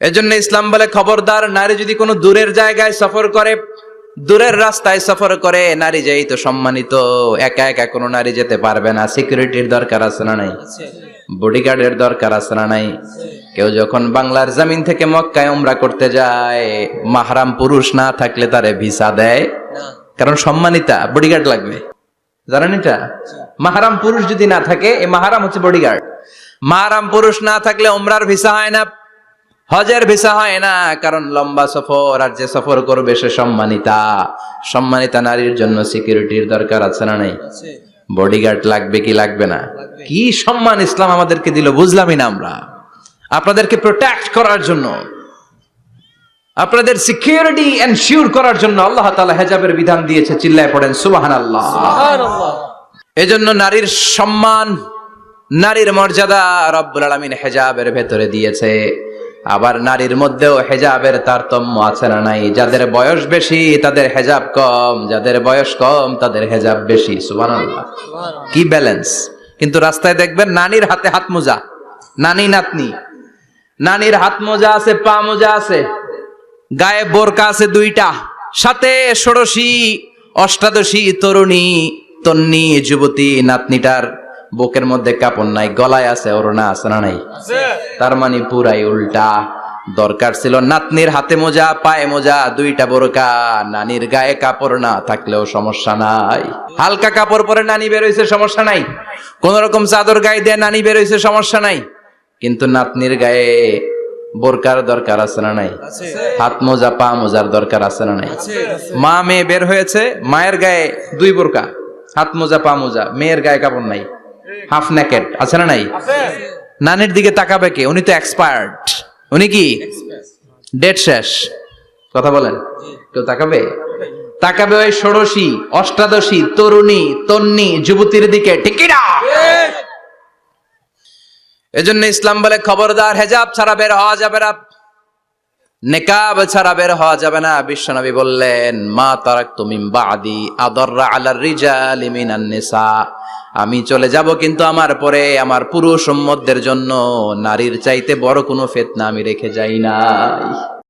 এজন্য ইসলাম বলে খবরদার, নারী যদি কোনো দূরের জায়গায় সফর করে, দূরের রাস্তায় সফর করে, নারী যেই তো সম্মানিত, একা একা কোনো নারী যেতে পারবে না। সিকিউরিটির দরকার আছে না নাই? বডিগার্ডের দরকার আছে না নাই? কেউ যখন বাংলার জমিন থেকে মক্কায় উমরা করতে যায়, মাহরাম পুরুষ না থাকলে তারে ভিসা দেয়, কারণ সম্মানিতা, বডিগার্ড লাগবে। জানেন এটা? মাহরাম পুরুষ যদি না থাকে, এই মাহরাম হচ্ছে বডিগার্ড। মাহরাম পুরুষ না থাকলে উমরার ভিসা হয় না, হজের ভিসা হয় না, কারণ লম্বা সফর, আর যে সফর করবে সে সম্মানিতা। সম্মানিতা নারীর জন্য সিকিউরিটির দরকার আছে না নাই? বডিগার্ড লাগবে কি লাগবে না? কি সম্মান ইসলাম আমাদেরকে দিল বুঝলামই না আমরা। আপনাদেরকে প্রোটেক্ট করার জন্য, আপনাদের সিকিউরিটি এনশিওর করার জন্য আল্লাহ তাআলা হিজাবের বিধান দিয়েছে। চিল্লায় পড়েন সুবহানাল্লাহ। সুবহানাল্লাহ। এজন্য নারীর সম্মান, নারীর মর্যাদা রব্বুল আলামিন হিজাবের ভেতরে দিয়েছে। আবার নারীর মধ্যেও হিজাবের তারতম্য আছে না নাই? যাদের বয়স বেশি তাদের হিজাব কম, যাদের বয়স কম তাদের হিজাব বেশি। সুবহানাল্লাহ, কি ব্যালেন্স! কিন্তু রাস্তায় দেখবেন নানির হাতে হাত মোজা, নানি নাতনি, নানির হাত মোজা আছে, পা মোজা আছে, গায়ে বোরকা আছে দুইটা, সাথে ষোড়শী অষ্টাদশী তরুণী তন্নি যুবতী নাতনিটার বুকের মধ্যে কাপড় নাই, গলায় আছে ওড়না, আছে না নাই? তার মানে পুরাই উল্টা। দরকার ছিল নাতনির হাতে মোজা, পায়ে মোজা, দুইটা বোরকা। নানির গায়ে কাপড় না থাকলেও সমস্যা নাই, হালকা কাপড় পরে নানি বের হইছে, সমস্যা নাই। কোন রকম চাদর গায়ে দিয়ে নানি বের হইছে, সমস্যা নাই। কিন্তু নাতনির গায়ে বোরকার দরকার আছে না নাই? হাত মোজা, পা মোজার দরকার আছে না নাই? মা মেয়ে বের হয়েছে, মায়ের গায়ে দুই বোরকা, হাত মোজা, পা মোজা, মেয়ের গায়ে কাপড় নাই, হাফ নেকেড, আছে না নাই? নানির দিকে তাকাবে কে? উনি তো এক্সপায়ার্ড, উনি কি ডেট শেষ। কথা বলেন, কেউ তাকাবে? তাকাবে ওই ষোড়শী অষ্টাদশী তরুণী তন্নি যুবতীর দিকে, ঠিক কি না? এজন্য ইসলাম বলে খবরদার, হেজাব ছাড়া বের হওয়া যাবে না, নেকাব ছাড়া বের হওয়া যাবে না। বিশ্বনবী বললেন, মা তারাকতু মিন বাদি আদাররা আলার রিজালি মিনান নিসা, আমি চলে যাব কিন্তু আমার পরে আমার পুরুষ উম্মতদের জন্য নারীর চাইতে বড় কোনো ফিতনা আমি রেখে যাই নাই।